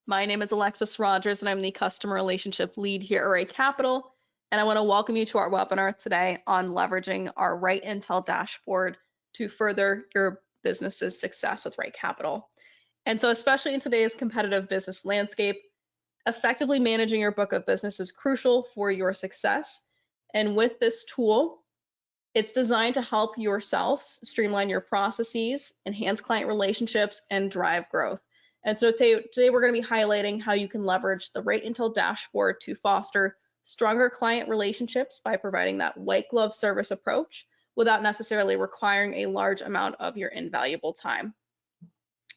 My name is Alexis Rogers, and I'm the Customer Relationship Lead here at RightCapital. And I want to welcome you to our webinar today on leveraging our RightIntel dashboard to further your business's success with RightCapital. And so, especially in today's competitive business landscape, effectively managing your book of business is crucial for your success. And with this tool, it's designed to help yourselves streamline your processes, enhance client relationships, and drive growth. And so today we're going to be highlighting how you can leverage the RightIntel dashboard to foster stronger client relationships by providing that white glove service approach without necessarily requiring a large amount of your invaluable time.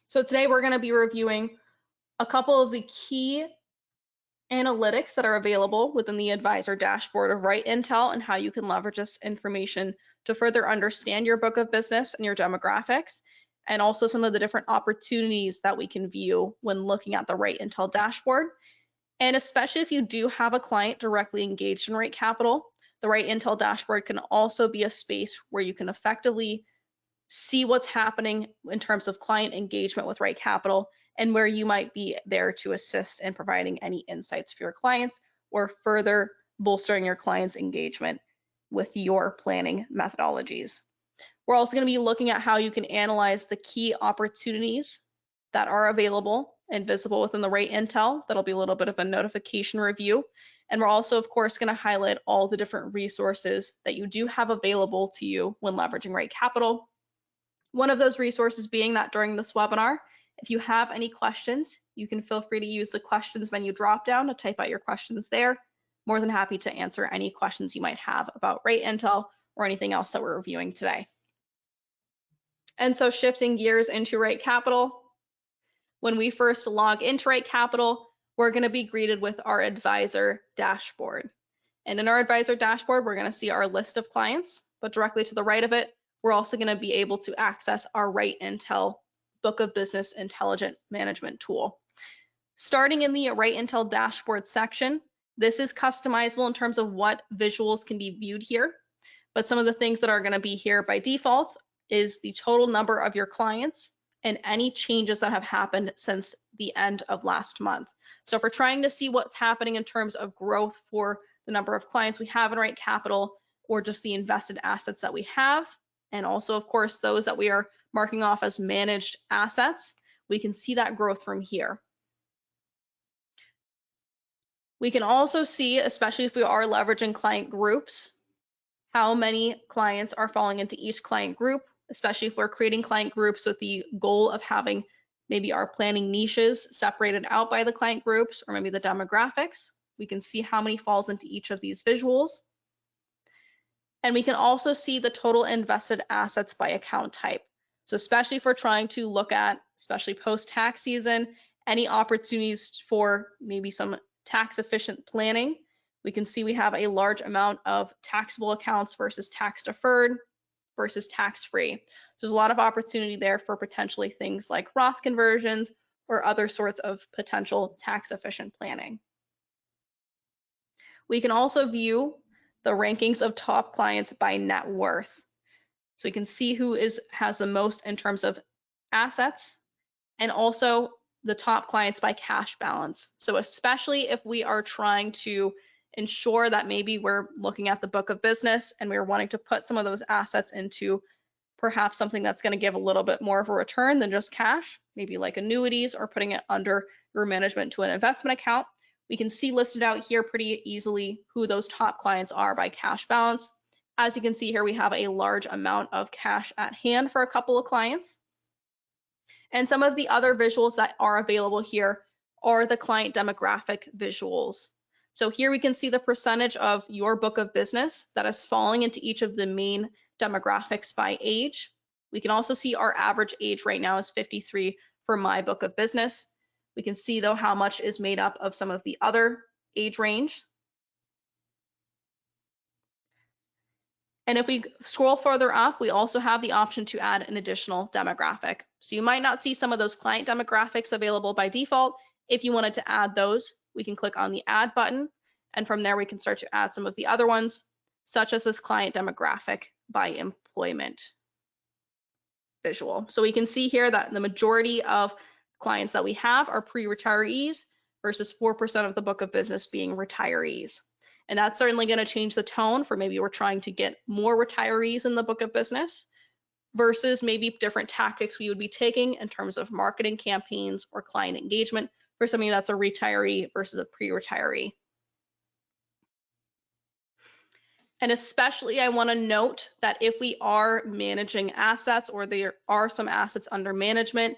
So today we're going to be reviewing a couple of the key analytics that are available within the advisor dashboard of RightIntel and how you can leverage this information to further understand your book of business and your demographics, and also some of the different opportunities that we can view when looking at the RightIntel dashboard. And especially if you do have a client directly engaged in RightCapital, the RightIntel dashboard can also be a space where you can effectively see what's happening in terms of client engagement with RightCapital and where you might be there to assist in providing any insights for your clients or further bolstering your clients' engagement with your planning methodologies. We're also going to be looking at how you can analyze the key opportunities that are available and visible within the RightIntel. That'll be a little bit of a notification review. And we're also, of course, going to highlight all the different resources that you do have available to you when leveraging RightCapital. One of those resources being that during this webinar, if you have any questions, you can feel free to use the questions menu dropdown to type out your questions there. More than happy to answer any questions you might have about RightIntel or anything else that we're reviewing today. And so shifting gears into RightCapital, when we first log into RightCapital, we're going to be greeted with our advisor dashboard. And in our advisor dashboard, we're going to see our list of clients, but directly to the right of it, we're also going to be able to access our RightIntel Book of Business Intelligent Management tool. Starting in the RightIntel dashboard section, this is customizable in terms of what visuals can be viewed here. But some of the things that are going to be here by default is the total number of your clients and any changes that have happened since the end of last month. So if we're trying to see what's happening in terms of growth for the number of clients we have in RightCapital or just the invested assets that we have, and also, of course, those that we are marking off as managed assets, we can see that growth from here. We can also see, especially if we are leveraging client groups, how many clients are falling into each client group, especially if we're creating client groups with the goal of having maybe our planning niches separated out by the client groups or maybe the demographics. We can see how many falls into each of these visuals. And we can also see the total invested assets by account type. So especially if we're trying to look at, especially post-tax season, any opportunities for maybe some tax efficient planning, we can see we have a large amount of taxable accounts versus tax deferred versus tax-free. So there's a lot of opportunity there for potentially things like Roth conversions or other sorts of potential tax efficient planning. We can also view the rankings of top clients by net worth. So we can see who has the most in terms of assets and also the top clients by cash balance. So especially if we are trying to ensure that maybe we're looking at the book of business and we're wanting to put some of those assets into perhaps something that's going to give a little bit more of a return than just cash, maybe like annuities or putting it under your management to an investment account. We can see listed out here pretty easily who those top clients are by cash balance. As you can see here, we have a large amount of cash at hand for a couple of clients. And some of the other visuals that are available here are the client demographic visuals. So here we can see the percentage of your book of business that is falling into each of the main demographics by age. We can also see our average age right now is 53 for my book of business. We can see though how much is made up of some of the other age range. And if we scroll further up, we also have the option to add an additional demographic. So you might not see some of those client demographics available by default. If you wanted to add those, we can click on the add button. And from there, we can start to add some of the other ones, such as this client demographic by employment visual. So we can see here that the majority of clients that we have are pre-retirees versus 4% of the book of business being retirees. And that's certainly going to change the tone for maybe we're trying to get more retirees in the book of business versus maybe different tactics we would be taking in terms of marketing campaigns or client engagement for somebody that's a retiree versus a pre-retiree. And especially I want to note that if we are managing assets or there are some assets under management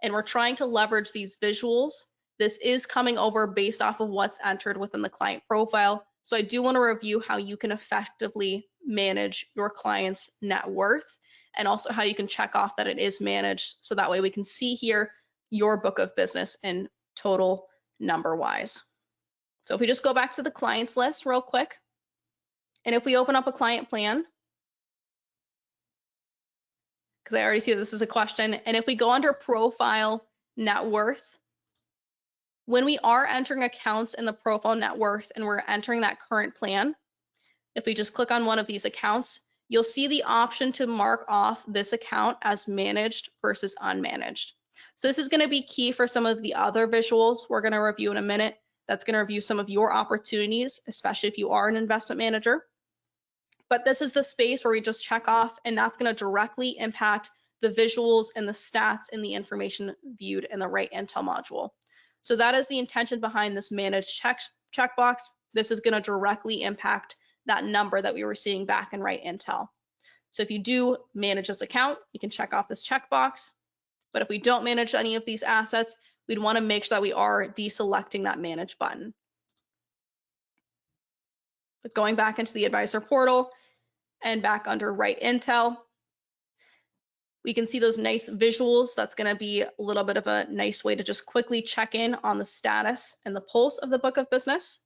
and we're trying to leverage these visuals, this is coming over based off of what's entered within the client profile. So I do want to review how you can effectively manage your client's net worth and also how you can check off that it is managed. So that way we can see here your book of business in total number wise. So if we just go back to the clients list real quick, and if we open up a client plan, because I already see this is a question, and if we go under profile net worth, when we are entering accounts in the profile net worth and we're entering that current plan, if we just click on one of these accounts, you'll see the option to mark off this account as managed versus unmanaged. So this is going to be key for some of the other visuals we're going to review in a minute. That's going to review some of your opportunities, especially if you are an investment manager. But this is the space where we just check off, and that's going to directly impact the visuals and the stats and the information viewed in the RightIntel module. So that is the intention behind this managed checkbox. This is going to directly impact that number that we were seeing back in RightIntel. So if you do manage this account, you can check off this checkbox. But if we don't manage any of these assets, we'd want to make sure that we are deselecting that manage button. But going back into the advisor portal and back under RightIntel, we can see those nice visuals. That's going to be a little bit of a nice way to just quickly check in on the status and the pulse of the book of business.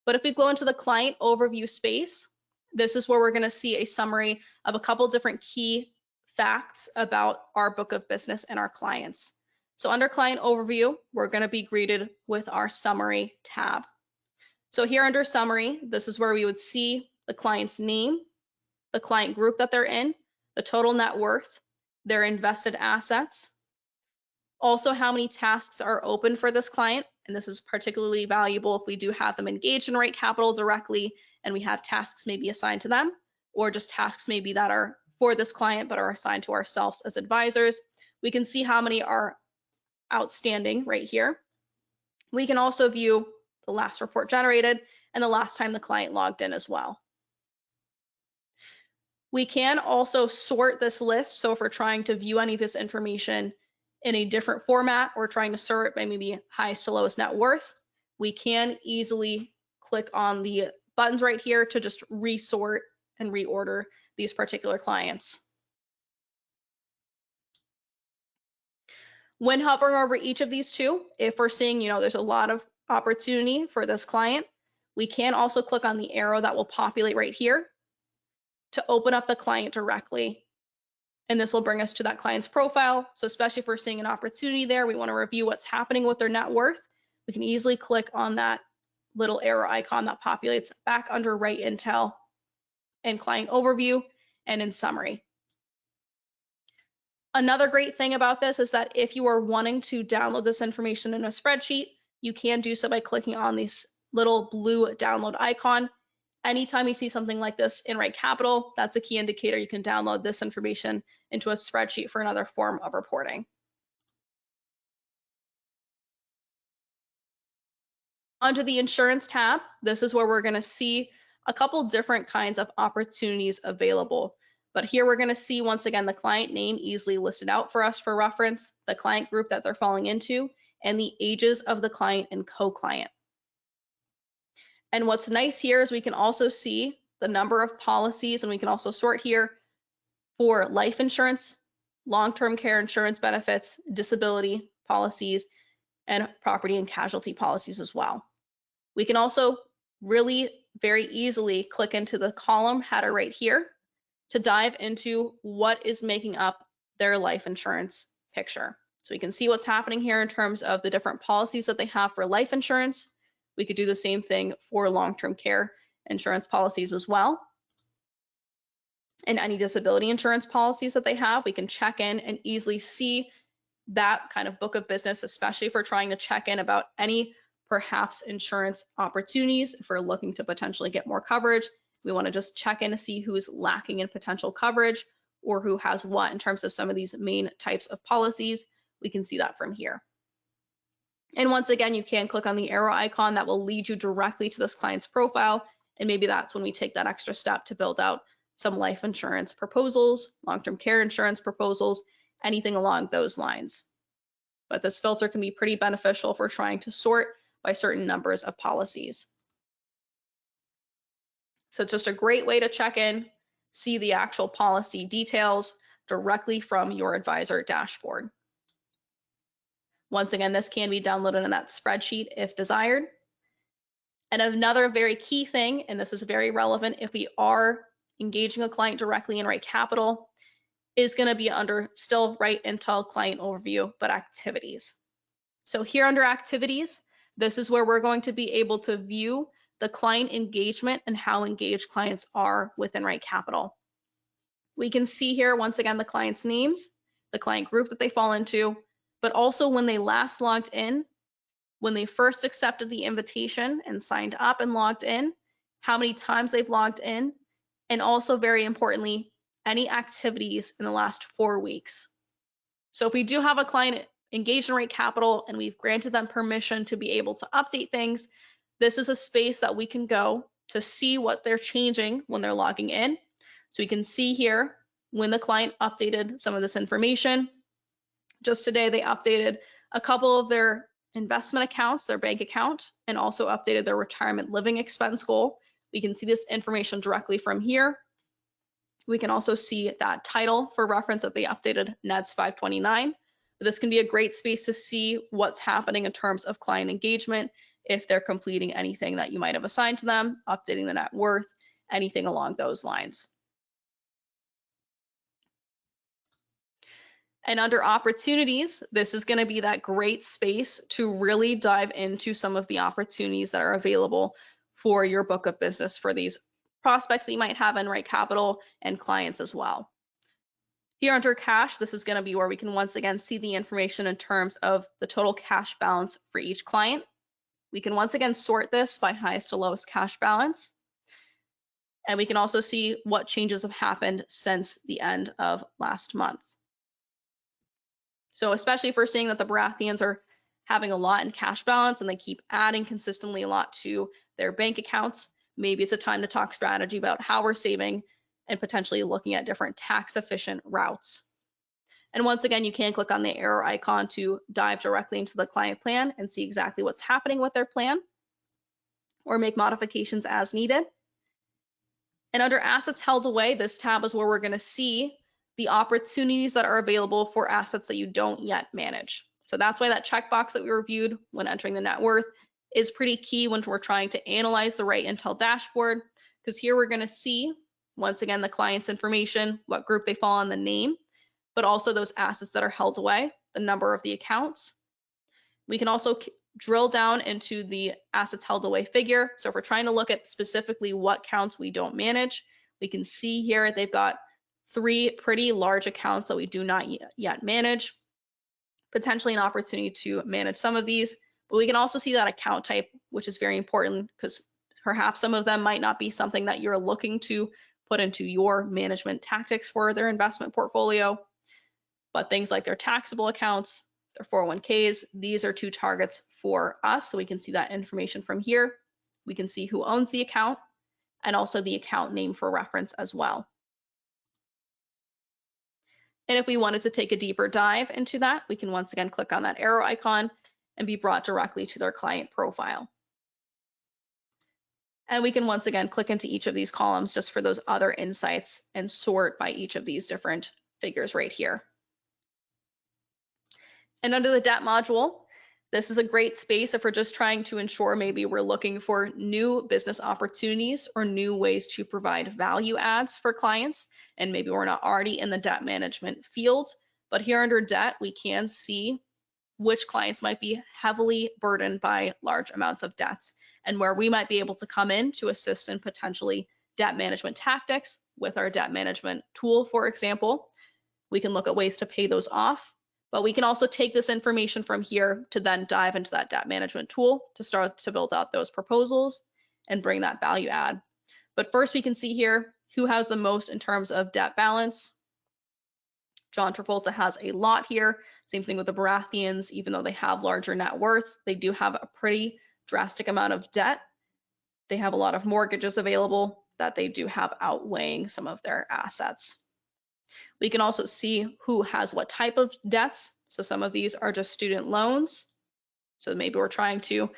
But if we go into the client overview space, this is where we're going to see a summary of a couple different key facts about our book of business and our clients. So under client overview, we're going to be greeted with our summary tab. So here under summary, this is where we would see the client's name, the client group that they're in, the total net worth, their invested assets, also how many tasks are open for this client. And this is particularly valuable if we do have them engaged in RightCapital directly and we have tasks maybe assigned to them, or just tasks maybe that are for this client but are assigned to ourselves as advisors. We can see how many are outstanding right here. We can also view the last report generated and the last time the client logged in as well. We can also sort this list. So if we're trying to view any of this information in a different format or trying to sort by maybe highest to lowest net worth, we can easily click on the buttons right here to just resort and reorder these particular clients. When hovering over each of these two, if we're seeing, there's a lot of opportunity for this client, we can also click on the arrow that will populate right here to open up the client directly. And this will bring us to that client's profile. So especially if we're seeing an opportunity there, we want to review what's happening with their net worth. We can easily click on that little arrow icon that populates back under RightIntel and client overview and in summary. Another great thing about this is that if you are wanting to download this information in a spreadsheet, you can do so by clicking on this little blue download icon. Anytime you see something like this in RightCapital, that's a key indicator you can download this information into a spreadsheet for another form of reporting. Under the insurance tab, this is where we're going to see a couple different kinds of opportunities available. But here we're going to see, once again, the client name easily listed out for us for reference, the client group that they're falling into, and the ages of the client and co-client. And what's nice here is we can also see the number of policies, and we can also sort here for life insurance, long-term care insurance benefits, disability policies, and property and casualty policies as well. We can also really very easily click into the column header right here to dive into what is making up their life insurance picture. So we can see what's happening here in terms of the different policies that they have for life insurance. We could do the same thing for long-term care insurance policies as well. And any disability insurance policies that they have, we can check in and easily see that kind of book of business, especially if we're trying to check in about any perhaps insurance opportunities. If we're looking to potentially get more coverage, we want to just check in to see who's lacking in potential coverage or who has what in terms of some of these main types of policies. We can see that from here. And once again, you can click on the arrow icon that will lead you directly to this client's profile. And maybe that's when we take that extra step to build out some life insurance proposals, long-term care insurance proposals, anything along those lines. But this filter can be pretty beneficial if we're trying to sort by certain numbers of policies. So it's just a great way to check in, see the actual policy details directly from your advisor dashboard. Once again, this can be downloaded in that spreadsheet if desired. And another very key thing, and this is very relevant if we are engaging a client directly in RightCapital, is going to be under still RightIntel client overview, but activities. So here under activities, this is where we're going to be able to view the client engagement and how engaged clients are within RightCapital. We can see here, once again, the client's names, the client group that they fall into, but also when they last logged in, when they first accepted the invitation and signed up and logged in, how many times they've logged in, and also very importantly, any activities in the last 4 weeks. So if we do have a client engaged in RightCapital and we've granted them permission to be able to update things, this is a space that we can go to see what they're changing when they're logging in. So we can see here when the client updated some of this information. Just today, they updated a couple of their investment accounts, their bank account, and also updated their retirement living expense goal. We can see this information directly from here. We can also see that title for reference that they updated NEDS 529. This can be a great space to see what's happening in terms of client engagement, if they're completing anything that you might have assigned to them, updating the net worth, anything along those lines. And under opportunities, this is going to be that great space to really dive into some of the opportunities that are available for your book of business for these prospects that you might have in RightCapital and clients as well. Here under cash, this is going to be where we can once again see the information in terms of the total cash balance for each client. We can once again sort this by highest to lowest cash balance. And we can also see what changes have happened since the end of last month. So especially if we're seeing that the Baratheons are having a lot in cash balance and they keep adding consistently a lot to their bank accounts, maybe it's a time to talk strategy about how we're saving and potentially looking at different tax efficient routes. And once again, you can click on the arrow icon to dive directly into the client plan and see exactly what's happening with their plan or make modifications as needed. And under assets held away, this tab is where we're going to see the opportunities that are available for assets that you don't yet manage. So that's why that checkbox that we reviewed when entering the net worth is pretty key when we're trying to analyze the RightIntel dashboard, because here we're going to see, once again, the client's information, what group they fall on, the name, but also those assets that are held away, the number of the accounts. We can also drill down into the assets held away figure. So if we're trying to look at specifically what counts we don't manage, we can see here they've got 3 pretty large accounts that we do not yet manage, potentially an opportunity to manage some of these, but we can also see that account type, which is very important because perhaps some of them might not be something that you're looking to put into your management tactics for their investment portfolio, but things like their taxable accounts, their 401ks, these are 2 targets for us. So we can see that information from here. We can see who owns the account and also the account name for reference as well. And if we wanted to take a deeper dive into that, we can once again click on that arrow icon and be brought directly to their client profile. And we can once again click into each of these columns just for those other insights and sort by each of these different figures right here. And under the debt module, this is a great space if we're just trying to ensure maybe we're looking for new business opportunities or new ways to provide value adds for clients. And maybe we're not already in the debt management field, but here under debt, we can see which clients might be heavily burdened by large amounts of debts and where we might be able to come in to assist in potentially debt management tactics with our debt management tool, for example. We can look at ways to pay those off, But we can also take this information from here to then dive into that debt management tool to start to build out those proposals and bring that value add. But first we can see here who has the most in terms of debt balance. John Travolta has a lot here. Same thing with the Baratheons. Even though they have larger net worths, they do have a pretty drastic amount of debt. They have a lot of mortgages available that they do have outweighing some of their assets. We can also see who has what type of debts. So some of these are just student loans. So maybe we're trying to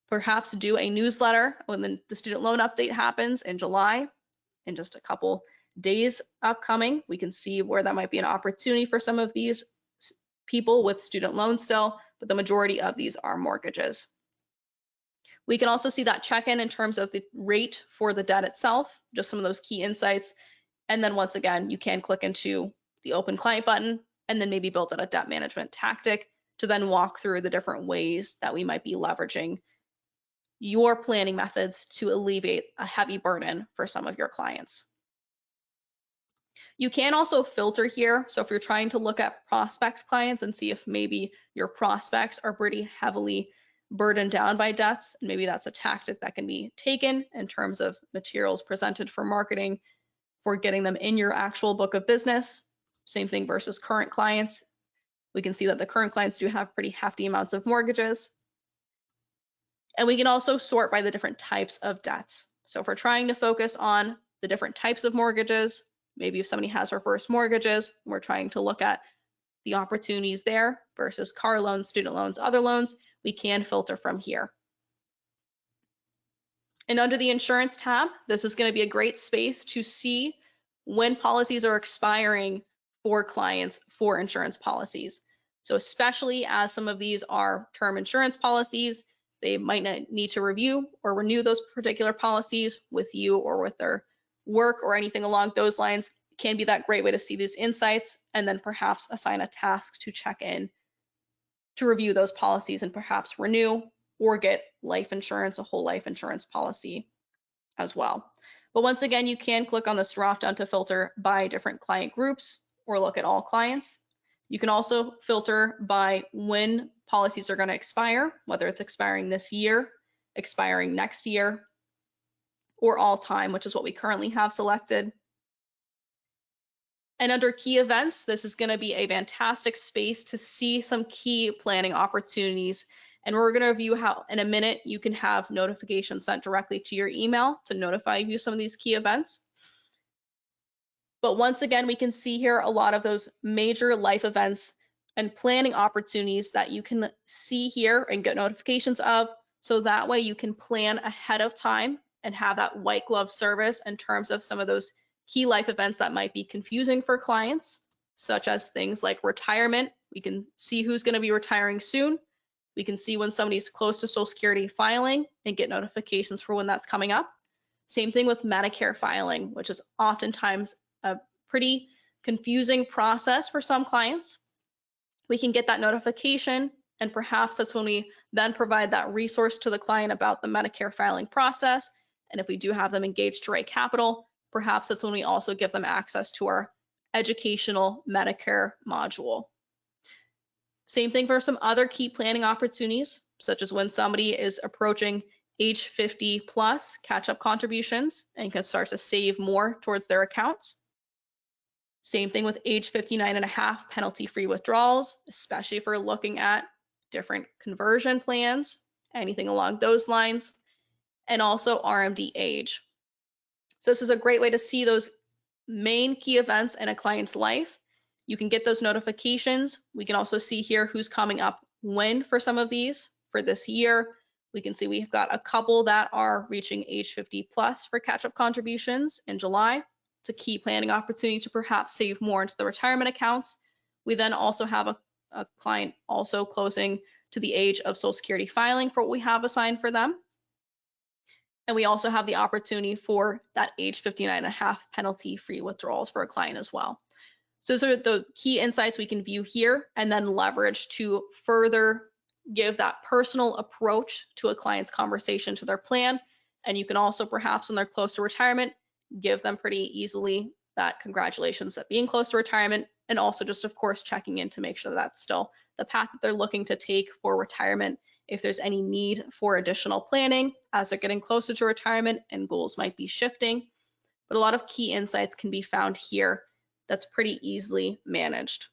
perhaps do a newsletter when the student loan update happens in July, in just a couple days upcoming. We can see where that might be an opportunity for some of these people with student loans still, but the majority of these are mortgages. We can also see that check-in in terms of the rate for the debt itself, just some of those key insights. And then once again, you can click into the open client button and then maybe build out a debt management tactic to then walk through the different ways that we might be leveraging your planning methods to alleviate a heavy burden for some of your clients. You can also filter here. So if you're trying to look at prospect clients and see if maybe your prospects are pretty heavily burdened down by debts, and maybe that's a tactic that can be taken in terms of materials presented for marketing for getting them in your actual book of business. Same thing versus current clients. We can see that the current clients do have pretty hefty amounts of mortgages. And we can also sort by the different types of debts. So if we're trying to focus on the different types of mortgages, maybe if somebody has reverse mortgages, we're trying to look at the opportunities there versus car loans, student loans, other loans, we can filter from here. And under the insurance tab, this is going to be a great space to see when policies are expiring for clients for insurance policies. So especially as some of these are term insurance policies, they might not need to review or renew those particular policies with you or with their work or anything along those lines. It can be that great way to see these insights and then perhaps assign a task to check in to review those policies and perhaps renew or get life insurance, a whole life insurance policy as well. But once again, you can click on this drop down to filter by different client groups or look at all clients. You can also filter by when policies are going to expire, whether it's expiring this year, expiring next year, or all time, which is what we currently have selected. And under key events, this is going to be a fantastic space to see some key planning opportunities. And we're going to review how in a minute you can have notifications sent directly to your email to notify you some of these key events. But once again, we can see here a lot of those major life events and planning opportunities that you can see here and get notifications of. So that way you can plan ahead of time and have that white glove service in terms of some of those key life events that might be confusing for clients, such as things like retirement. We can see who's going to be retiring soon. We can see when somebody's close to Social Security filing and get notifications for when that's coming up. Same thing with Medicare filing, which is oftentimes a pretty confusing process for some clients. We can get that notification, and perhaps that's when we then provide that resource to the client about the Medicare filing process. And if we do have them engaged to RightCapital, perhaps that's when we also give them access to our educational Medicare module. Same thing for some other key planning opportunities, such as when somebody is approaching age 50 plus catch-up contributions and can start to save more towards their accounts. Same thing with age 59 and a half penalty-free withdrawals, especially if we're looking at different conversion plans, anything along those lines, and also RMD age. So this is a great way to see those main key events in a client's life. You can get those notifications. We can also see here who's coming up when for some of these for this year. We can see we've got a couple that are reaching age 50 plus for catch-up contributions in July. It's a key planning opportunity to perhaps save more into the retirement accounts. We then also have a client also closing to the age of Social Security filing for what we have assigned for them. And we also have the opportunity for that age 59 and a half penalty-free withdrawals for a client as well. So those are the key insights we can view here and then leverage to further give that personal approach to a client's conversation to their plan. And you can also perhaps when they're close to retirement, give them pretty easily that congratulations at being close to retirement and also just, of course, checking in to make sure that that's still the path that they're looking to take for retirement. If there's any need for additional planning as they're getting closer to retirement and goals might be shifting. But a lot of key insights can be found here that's pretty easily managed.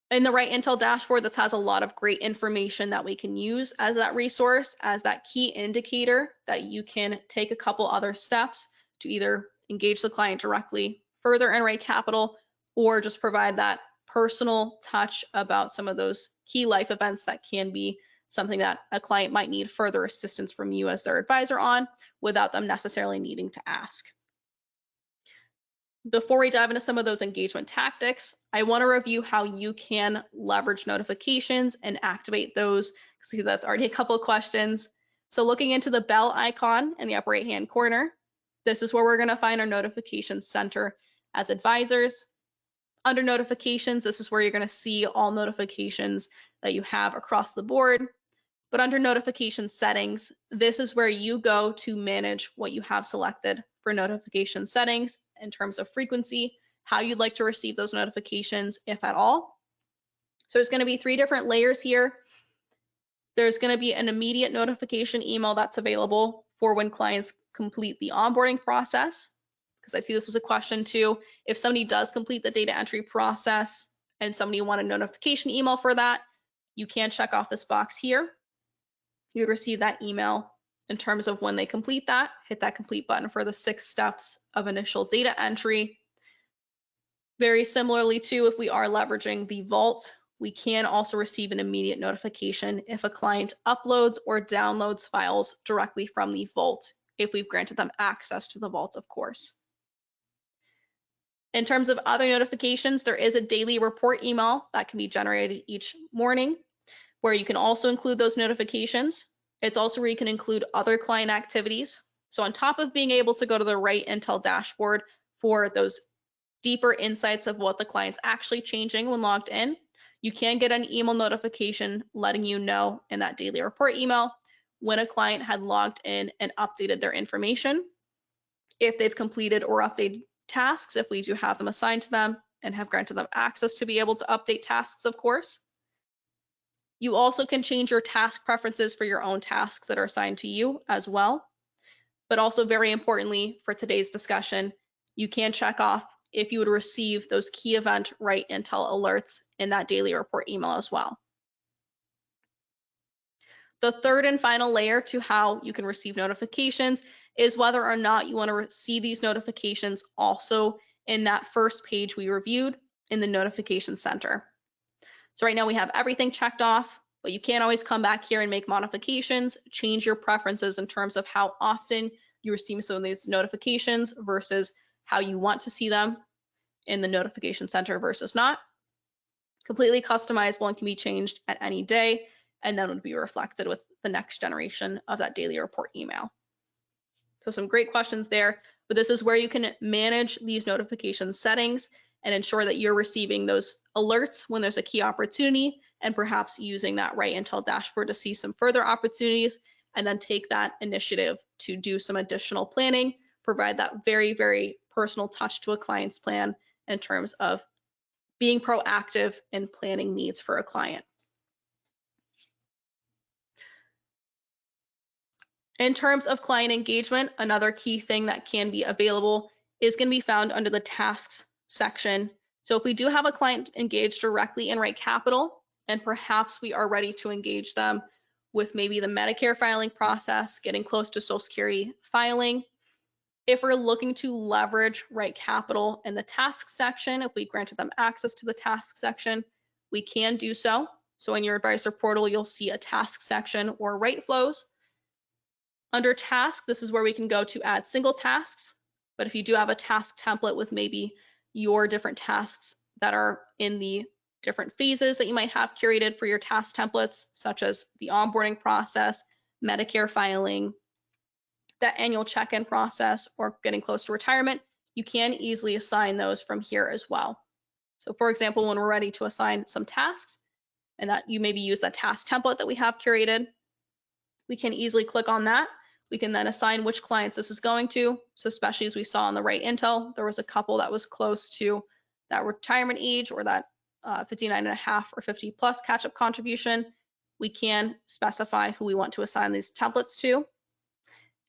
In the RightIntel dashboard, this has a lot of great information that we can use as that resource, as that key indicator that you can take a couple other steps to either engage the client directly further in RightCapital or just provide that personal touch about some of those key life events that can be something that a client might need further assistance from you as their advisor on without them necessarily needing to ask. Before we dive into some of those engagement tactics, I want to review how you can leverage notifications and activate those. See, that's already a couple of questions. So looking into the bell icon in the upper right-hand corner, this is where we're going to find our notifications center as advisors. Under notifications, this is where you're going to see all notifications that you have across the board. But under notification settings, this is where you go to manage what you have selected for notification settings in terms of frequency, how you'd like to receive those notifications, if at all. So there's going to be 3 different layers here. There's going to be an immediate notification email that's available for when clients complete the onboarding process, because I see this is a question too. If somebody does complete the data entry process and somebody want a notification email for that, you can check off this box here. You'd receive that email in terms of when they complete that, hit that complete button for the 6 steps of initial data entry. Very similarly to if we are leveraging the vault, we can also receive an immediate notification if a client uploads or downloads files directly from the vault, if we've granted them access to the vault, of course. In terms of other notifications, there is a daily report email that can be generated each morning, where you can also include those notifications. It's also where you can include other client activities. So on top of being able to go to the RightIntel dashboard for those deeper insights of what the client's actually changing when logged in, you can get an email notification letting you know in that daily report email when a client had logged in and updated their information, if they've completed or updated tasks, if we do have them assigned to them and have granted them access to be able to update tasks, of course. You also can change your task preferences for your own tasks that are assigned to you as well. But also very importantly for today's discussion, you can check off if you would receive those key event RightIntel alerts in that daily report email as well. The third and final layer to how you can receive notifications is whether or not you want to see these notifications also in that first page we reviewed in the notification center. So right now we have everything checked off, but you can always come back here and make modifications, change your preferences in terms of how often you receive some of these notifications versus how you want to see them in the notification center versus not. Completely customizable and can be changed at any day, and then would be reflected with the next generation of that daily report email. So some great questions there, but this is where you can manage these notification settings and ensure that you're receiving those alerts when there's a key opportunity, and perhaps using that RightIntel dashboard to see some further opportunities, and then take that initiative to do some additional planning, provide that very, very personal touch to a client's plan in terms of being proactive in planning needs for a client. In terms of client engagement, another key thing that can be available is going to be found under the tasks section. So if we do have a client engaged directly in RightCapital, and perhaps we are ready to engage them with maybe the Medicare filing process, getting close to Social Security filing, if we're looking to leverage RightCapital in the tasks section, if we granted them access to the tasks section, we can do so. So in your advisor portal, you'll see a task section or Right Flows. Under task, this is where we can go to add single tasks. But if you do have a task template with maybe your different tasks that are in the different phases that you might have curated for your task templates, such as the onboarding process, Medicare filing, that annual check-in process, or getting close to retirement, you can easily assign those from here as well. So for example, when we're ready to assign some tasks, and that you maybe use that task template that we have curated, we can easily click on that, We can then assign which clients this is going to. So especially as we saw on the RightIntel, there was a couple that was close to that retirement age or that 59.5 or 50 plus catch-up contribution. We can specify who we want to assign these templates to.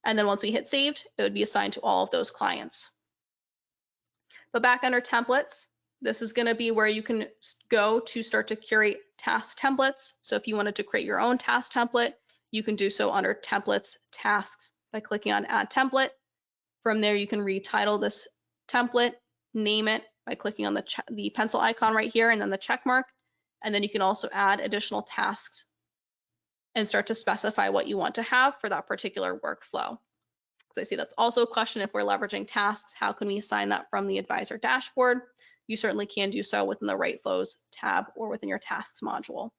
And then once we hit saved, it would be assigned to all of those clients. But back under templates, this is going to be where you can go to start to curate task templates. So if you wanted to create your own task template, you can do so under templates, tasks by clicking on add template. From there, you can retitle this template, name it by clicking on the pencil icon right here and then the check mark. And then you can also add additional tasks and start to specify what you want to have for that particular workflow. Because I see that's also a question if we're leveraging tasks, how can we assign that from the advisor dashboard? You certainly can do so within the Right Flows tab or within your tasks module.